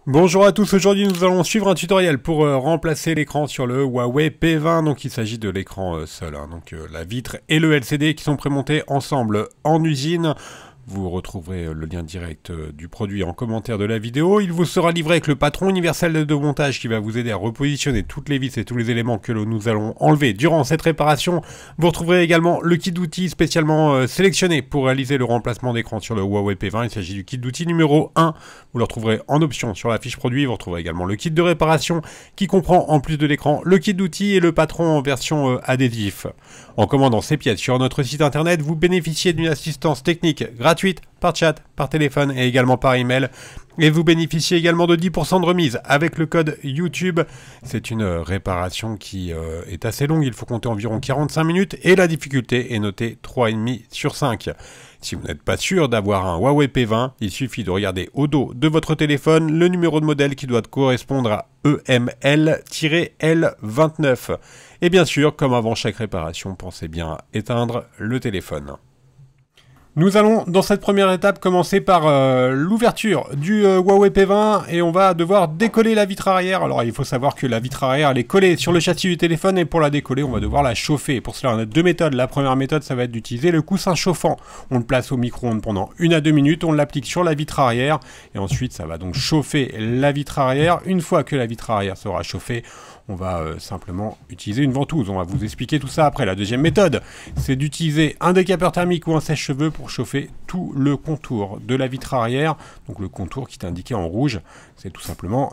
Bonjour à tous, aujourd'hui nous allons suivre un tutoriel pour remplacer l'écran sur le Huawei P20. Donc il s'agit de l'écran seul, hein. Donc la vitre et le LCD qui sont prémontés ensemble en usine. Vous retrouverez le lien direct du produit en commentaire de la vidéo. Il vous sera livré avec le patron universel de montage qui va vous aider à repositionner toutes les vis et tous les éléments que nous allons enlever durant cette réparation. Vous retrouverez également le kit d'outils spécialement sélectionné pour réaliser le remplacement d'écran sur le Huawei P20. Il s'agit du kit d'outils numéro 1. Vous le retrouverez en option sur la fiche produit. Vous retrouverez également le kit de réparation qui comprend en plus de l'écran le kit d'outils et le patron en version adhésif. En commandant ces pièces sur notre site internet, vous bénéficiez d'une assistance technique gratuite par chat, par téléphone et également par email. Et vous bénéficiez également de 10% de remise avec le code YouTube. C'est une réparation qui est assez longue, il faut compter environ 45 minutes et la difficulté est notée 3,5 sur 5. Si vous n'êtes pas sûr d'avoir un Huawei P20, il suffit de regarder au dos de votre téléphone le numéro de modèle qui doit correspondre à EML-L29. Et bien sûr, comme avant chaque réparation, pensez bien à éteindre le téléphone. Nous allons dans cette première étape commencer par l'ouverture du Huawei P20 et on va devoir décoller la vitre arrière. Alors il faut savoir que la vitre arrière elle est collée sur le châssis du téléphone et pour la décoller on va devoir la chauffer. Pour cela on a deux méthodes. La première méthode ça va être d'utiliser le coussin chauffant. On le place au micro-ondes pendant 1 à 2 minutes, on l'applique sur la vitre arrière et ensuite ça va donc chauffer la vitre arrière. Une fois que la vitre arrière sera chauffée, on va simplement utiliser une ventouse. On va vous expliquer tout ça après. La deuxième méthode, c'est d'utiliser un décapeur thermique ou un sèche-cheveux pour chauffer tout le contour de la vitre arrière. Donc le contour qui est indiqué en rouge, c'est tout simplement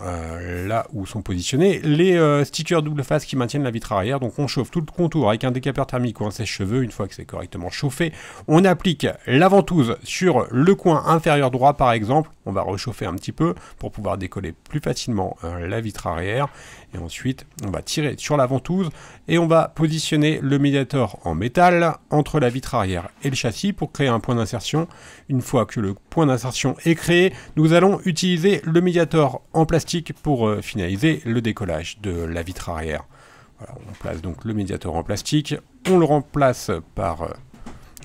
là où sont positionnés les stickers double face qui maintiennent la vitre arrière. Donc on chauffe tout le contour avec un décapeur thermique ou un sèche-cheveux. Une fois que c'est correctement chauffé, on applique la ventouse sur le coin inférieur droit par exemple. On va rechauffer un petit peu pour pouvoir décoller plus facilement la vitre arrière. Et ensuite, on va tirer sur la ventouse et on va positionner le médiator en métal entre la vitre arrière et le châssis pour créer un point d'insertion. Une fois que le point d'insertion est créé, nous allons utiliser le médiator en plastique pour finaliser le décollage de la vitre arrière. Voilà, on place donc le médiator en plastique, on le remplace par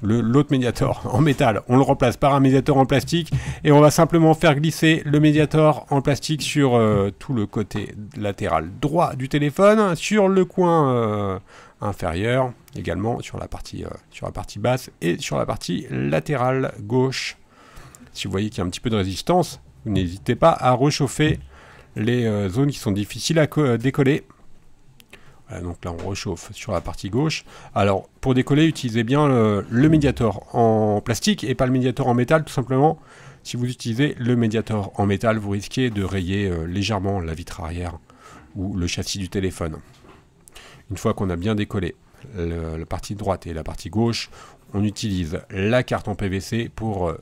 l'autre médiator en métal, on le remplace par un médiator en plastique et on va simplement faire glisser le médiator en plastique sur tout le côté latéral droit du téléphone, sur le coin inférieur, également sur la partie basse et sur la partie latérale gauche. Si vous voyez qu'il y a un petit peu de résistance, n'hésitez pas à rechauffer les zones qui sont difficiles à décoller. Voilà, donc là on rechauffe sur la partie gauche. Alors pour décoller, utilisez bien le médiator en plastique et pas le médiator en métal, tout simplement. Si vous utilisez le médiator en métal, vous risquez de rayer légèrement la vitre arrière ou le châssis du téléphone. Une fois qu'on a bien décollé la partie droite et la partie gauche, on utilise la carte en PVC pour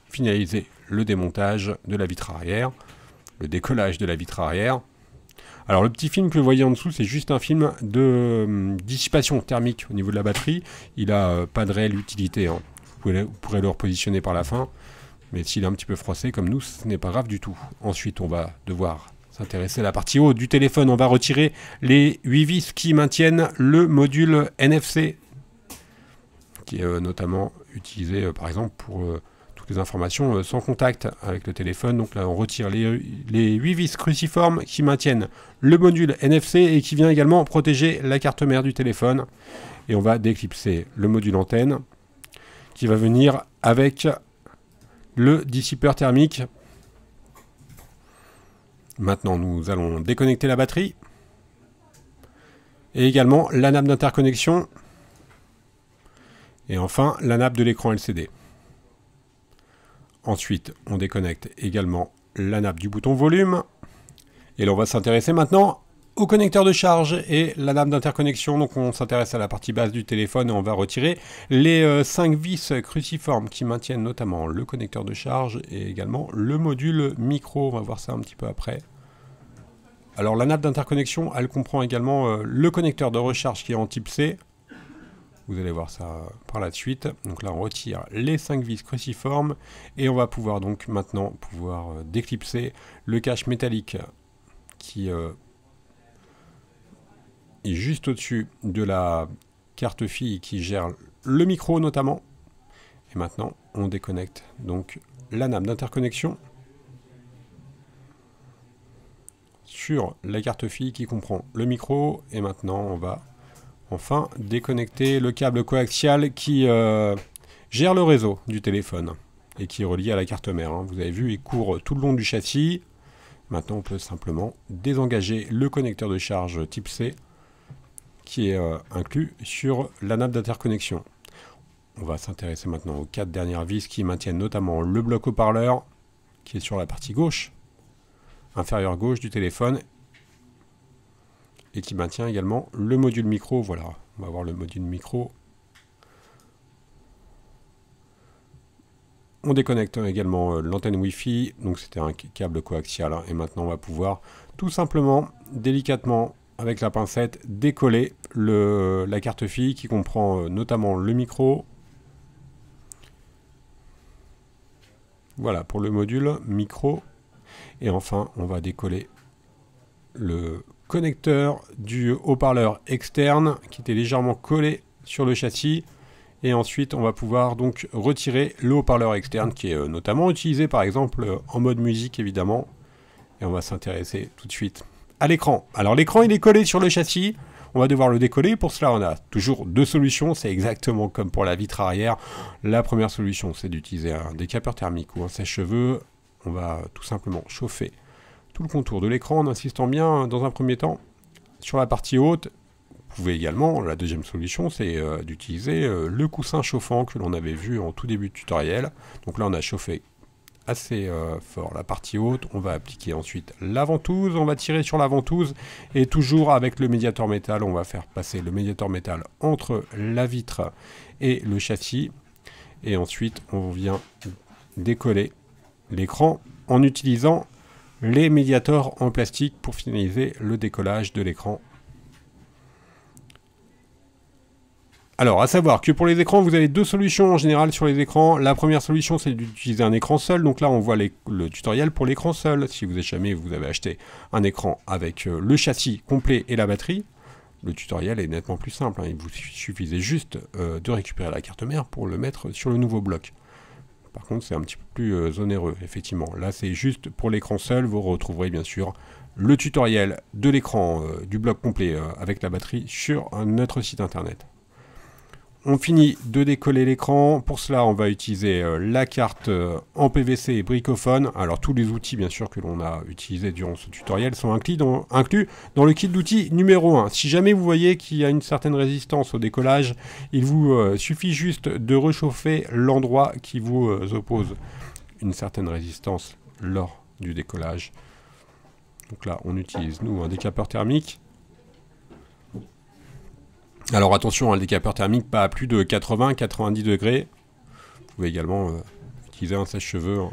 finaliser le démontage de la vitre arrière, le décollage de la vitre arrière. Alors le petit film que vous voyez en dessous, c'est juste un film de dissipation thermique au niveau de la batterie. Il n'a pas de réelle utilité, hein. Vous pourrez le repositionner par la fin, mais s'il est un petit peu froissé comme nous, ce n'est pas grave du tout. Ensuite, on va devoir s'intéresser à la partie haute du téléphone. On va retirer les 8 vis qui maintiennent le module NFC, qui est notamment utilisé par exemple pour les informations sans contact avec le téléphone. Donc là on retire les 8 vis cruciformes qui maintiennent le module NFC et qui vient également protéger la carte mère du téléphone. Et on va déclipser le module antenne qui va venir avec le dissipeur thermique. Maintenant nous allons déconnecter la batterie et également la nappe d'interconnexion et enfin la nappe de l'écran LCD. Ensuite, on déconnecte également la nappe du bouton volume. Et là, on va s'intéresser maintenant au connecteur de charge et la nappe d'interconnexion. Donc, on s'intéresse à la partie basse du téléphone et on va retirer les 5 vis cruciformes qui maintiennent notamment le connecteur de charge et également le module micro. On va voir ça un petit peu après. Alors, la nappe d'interconnexion, elle comprend également le connecteur de recharge qui est en type C. Vous allez voir ça par la suite. Donc là, on retire les 5 vis cruciformes et on va pouvoir donc maintenant déclipser le cache métallique qui est juste au-dessus de la carte fille qui gère le micro notamment. Et maintenant, on déconnecte donc la nappe d'interconnexion sur la carte fille qui comprend le micro. Et maintenant, on va enfin déconnecter le câble coaxial qui gère le réseau du téléphone et qui est relié à la carte mère. Hein. Vous avez vu, il court tout le long du châssis. Maintenant, on peut simplement désengager le connecteur de charge type C qui est inclus sur la nappe d'interconnexion. On va s'intéresser maintenant aux 4 dernières vis qui maintiennent notamment le bloc haut-parleur qui est sur la partie gauche, inférieure gauche du téléphone, et qui maintient également le module micro. Voilà, on va voir le module micro. On déconnecte également l'antenne Wi-Fi, donc c'était un câble coaxial, hein, et maintenant on va pouvoir tout simplement, délicatement, avec la pincette, décoller la carte fille qui comprend notamment le micro. Voilà pour le module micro. Et enfin, on va décoller le connecteur du haut-parleur externe qui était légèrement collé sur le châssis. Et ensuite, on va pouvoir donc retirer le haut-parleur externe qui est notamment utilisé par exemple en mode musique évidemment. Et on va s'intéresser tout de suite à l'écran. Alors l'écran il est collé sur le châssis. On va devoir le décoller. Pour cela, on a toujours 2 solutions. C'est exactement comme pour la vitre arrière. La première solution, c'est d'utiliser un décapeur thermique ou un sèche-cheveux. On va tout simplement chauffer tout le contour de l'écran en insistant bien dans un premier temps sur la partie haute. Vous pouvez également, la deuxième solution, c'est d'utiliser le coussin chauffant que l'on avait vu en tout début de tutoriel. Donc là, on a chauffé assez fort la partie haute. On va appliquer ensuite la ventouse. On va tirer sur la ventouse et toujours avec le médiator métal, on va faire passer le médiator métal entre la vitre et le châssis. Et ensuite, on vient décoller l'écran en utilisant les médiators en plastique pour finaliser le décollage de l'écran. Alors, à savoir que pour les écrans, vous avez 2 solutions en général sur les écrans. La première solution, c'est d'utiliser un écran seul. Donc là, on voit le tutoriel pour l'écran seul. Si vous avez acheté un écran avec le châssis complet et la batterie, le tutoriel est nettement plus simple. Hein. Il vous suffisait juste de récupérer la carte mère pour le mettre sur le nouveau bloc. Par contre, c'est un petit peu plus onéreux, effectivement. Là, c'est juste pour l'écran seul. Vous retrouverez bien sûr le tutoriel de l'écran du bloc complet avec la batterie sur notre site internet. On finit de décoller l'écran. Pour cela, on va utiliser la carte en PVC et bricophone. Alors, tous les outils, bien sûr, que l'on a utilisés durant ce tutoriel sont inclus dans le kit d'outils numéro 1. Si jamais vous voyez qu'il y a une certaine résistance au décollage, il vous suffit juste de réchauffer l'endroit qui vous oppose une certaine résistance lors du décollage. Donc là, on utilise, nous, un décapeur thermique. Alors attention, un décapeur thermique pas à plus de 80-90 degrés. Vous pouvez également utiliser un sèche-cheveux. Hein.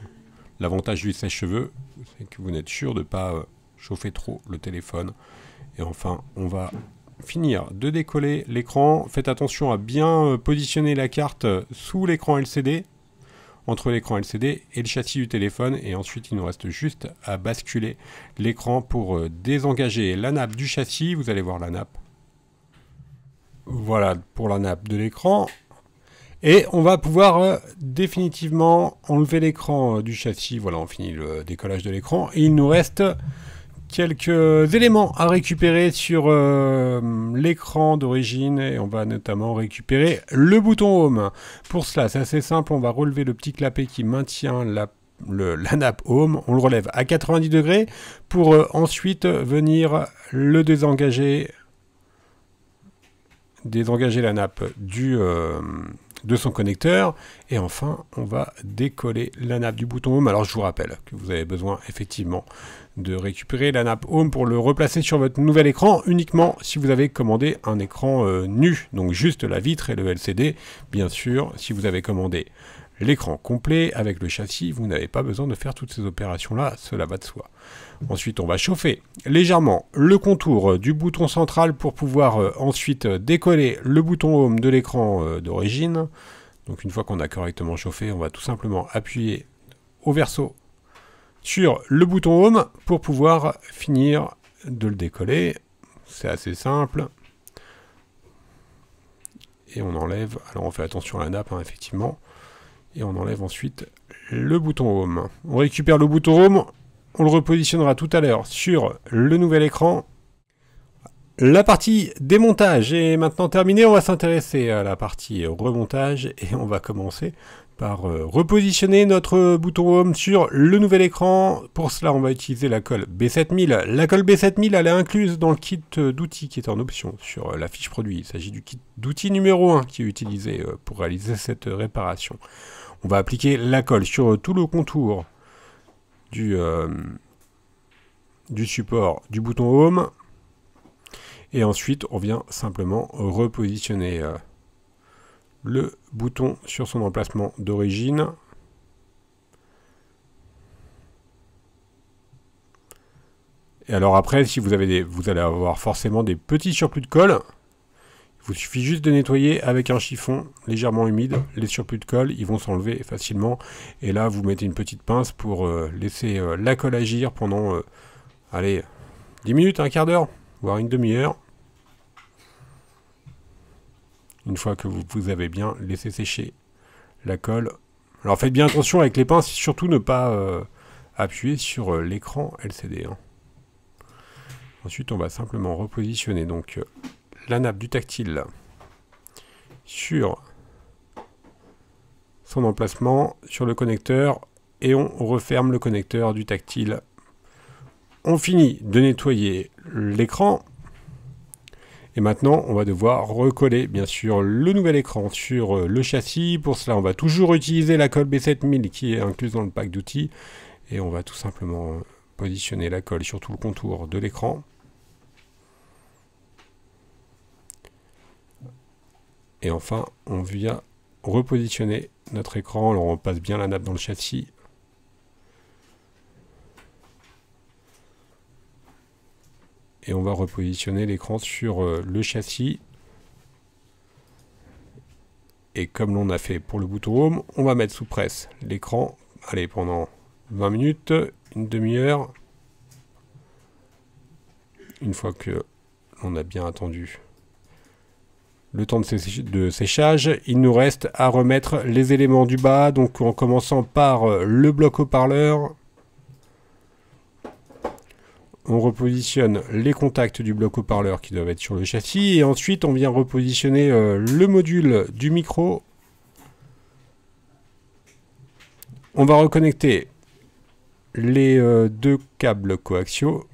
L'avantage du sèche-cheveux, c'est que vous n'êtes sûr de ne pas chauffer trop le téléphone. Et enfin, on va finir de décoller l'écran. Faites attention à bien positionner la carte sous l'écran LCD, entre l'écran LCD et le châssis du téléphone. Et ensuite, il nous reste juste à basculer l'écran pour désengager la nappe du châssis. Vous allez voir la nappe. Voilà pour la nappe de l'écran. Et on va pouvoir définitivement enlever l'écran du châssis. Voilà, on finit le décollage de l'écran. Et il nous reste quelques éléments à récupérer sur l'écran d'origine. Et on va notamment récupérer le bouton Home. Pour cela, c'est assez simple. On va relever le petit clapet qui maintient la nappe Home. On le relève à 90 degrés pour ensuite venir le désengager la nappe de son connecteur. Et enfin, on va décoller la nappe du bouton Home. Alors, je vous rappelle que vous avez besoin effectivement de récupérer la nappe Home pour le replacer sur votre nouvel écran uniquement si vous avez commandé un écran nu. Donc, juste la vitre et le LCD. Bien sûr, si vous avez commandé l'écran complet avec le châssis, vous n'avez pas besoin de faire toutes ces opérations-là. Cela va de soi. Ensuite, on va chauffer légèrement le contour du bouton central pour pouvoir ensuite décoller le bouton Home de l'écran d'origine. Donc une fois qu'on a correctement chauffé, on va tout simplement appuyer au verso sur le bouton Home pour pouvoir finir de le décoller. C'est assez simple. Et on enlève, alors on fait attention à la nappe, hein, effectivement. Et on enlève ensuite le bouton Home. On récupère le bouton Home. on le repositionnera tout à l'heure sur le nouvel écran. La partie démontage est maintenant terminée. On va s'intéresser à la partie remontage et on va commencer par repositionner notre bouton Home sur le nouvel écran. Pour cela, on va utiliser la colle B7000. La colle B7000, elle est incluse dans le kit d'outils qui est en option sur la fiche produit. Il s'agit du kit d'outils numéro 1 qui est utilisé pour réaliser cette réparation. On va appliquer la colle sur tout le contour du support du bouton Home. Et ensuite, on vient simplement repositionner le bouton sur son emplacement d'origine. Et alors après, si vous allez avoir forcément des petits surplus de colle. Il vous suffit juste de nettoyer avec un chiffon légèrement humide. Les surplus de colle, ils vont s'enlever facilement. Et là, vous mettez une petite pince pour laisser la colle agir pendant, allez, 10 minutes, un quart d'heure, voire une demi-heure. Une fois que vous avez bien laissé sécher la colle. Alors faites bien attention avec les pinces, surtout ne pas appuyer sur l'écran LCD. Ensuite, on va simplement repositionner donc la nappe du tactile sur son emplacement, sur le connecteur, et on referme le connecteur du tactile. On finit de nettoyer l'écran. Et maintenant, on va devoir recoller, bien sûr, le nouvel écran sur le châssis. Pour cela, on va toujours utiliser la colle B7000 qui est incluse dans le pack d'outils. Et on va tout simplement positionner la colle sur tout le contour de l'écran. Et enfin, on vient repositionner notre écran. Alors, on passe bien la nappe dans le châssis. Et on va repositionner l'écran sur le châssis. Et comme l'on a fait pour le bouton Home, on va mettre sous presse l'écran. Allez, pendant 20 minutes, une demi-heure. Une fois que l'on a bien attendu le temps de séchage, il nous reste à remettre les éléments du bas. Donc en commençant par le bloc haut-parleur. On repositionne les contacts du bloc haut-parleur qui doivent être sur le châssis. Et ensuite, on vient repositionner le module du micro. On va reconnecter les deux câbles coaxiaux.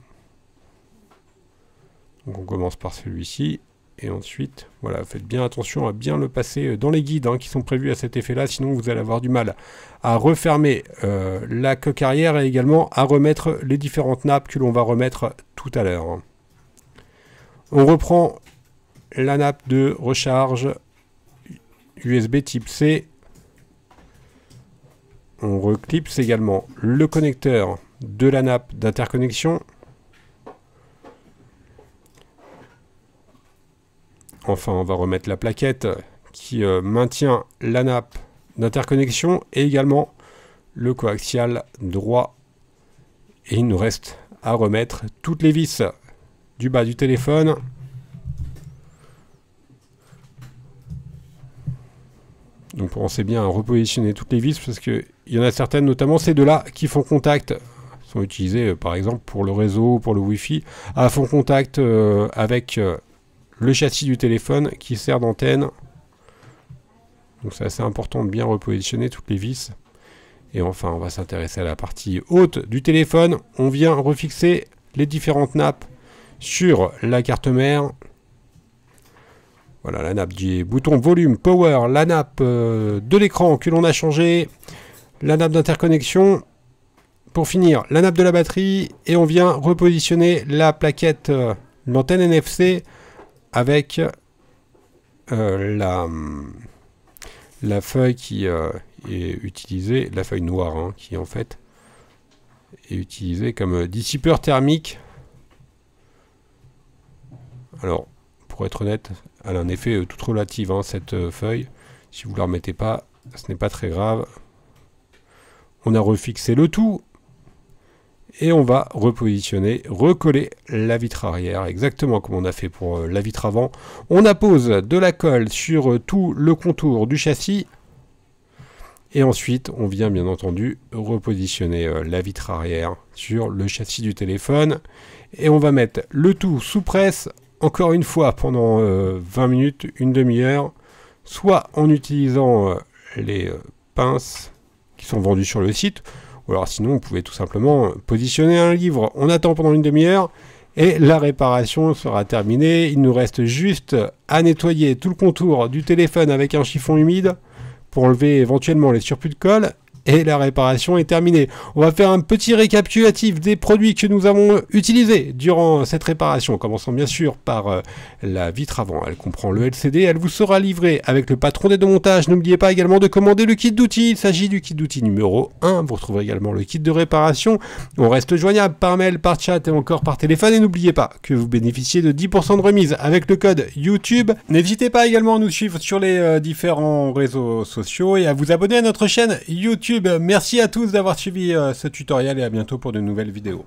Donc on commence par celui-ci. Et ensuite, voilà, faites bien attention à bien le passer dans les guides qui sont prévus à cet effet-là. Sinon, vous allez avoir du mal à refermer la coque arrière et également à remettre les différentes nappes que l'on va remettre tout à l'heure. On reprend la nappe de recharge USB type C. On reclipse également le connecteur de la nappe d'interconnexion. Enfin, on va remettre la plaquette qui maintient la nappe d'interconnexion et également le coaxial droit. Et il nous reste à remettre toutes les vis du bas du téléphone. Donc pensez bien à repositionner toutes les vis parce qu'il y en a certaines, notamment ces deux-là, qui font contact, sont utilisées par exemple pour le réseau, pour le Wi-Fi, font contact avec le châssis du téléphone qui sert d'antenne. Donc c'est assez important de bien repositionner toutes les vis. Et enfin, on va s'intéresser à la partie haute du téléphone. On vient refixer les différentes nappes sur la carte mère. Voilà la nappe du bouton volume, power, la nappe de l'écran que l'on a changé, la nappe d'interconnexion. Pour finir, la nappe de la batterie. Et on vient repositionner la plaquette, l'antenne NFC avec la feuille qui est utilisée, la feuille noire qui en fait est utilisée comme dissipeur thermique. Alors, pour être honnête, elle a un effet tout relatif cette feuille. Si vous ne la remettez pas, ce n'est pas très grave. On a refixé le tout. Et on va repositionner, recoller la vitre arrière, exactement comme on a fait pour la vitre avant. On appose de la colle sur tout le contour du châssis. Et ensuite, on vient bien entendu repositionner la vitre arrière sur le châssis du téléphone. Et on va mettre le tout sous presse, encore une fois, pendant 20 minutes, une demi-heure, soit en utilisant les pinces qui sont vendues sur le site, ou alors sinon, vous pouvez tout simplement positionner un livre. On attend pendant une demi-heure. Et la réparation sera terminée. Il nous reste juste à nettoyer tout le contour du téléphone avec un chiffon humide pour enlever éventuellement les surplus de colle. Et la réparation est terminée. On va faire un petit récapitulatif des produits que nous avons utilisés durant cette réparation, en commençant bien sûr par la vitre avant. Elle comprend le LCD, elle vous sera livrée avec le patron d'aide au montage. N'oubliez pas également de commander le kit d'outils. Il s'agit du kit d'outils numéro 1. Vous retrouverez également le kit de réparation. On reste joignable par mail, par chat et encore par téléphone. Et n'oubliez pas que vous bénéficiez de 10% de remise avec le code YouTube. N'hésitez pas également à nous suivre sur les différents réseaux sociaux et à vous abonner à notre chaîne YouTube. Merci à tous d'avoir suivi ce tutoriel et à bientôt pour de nouvelles vidéos.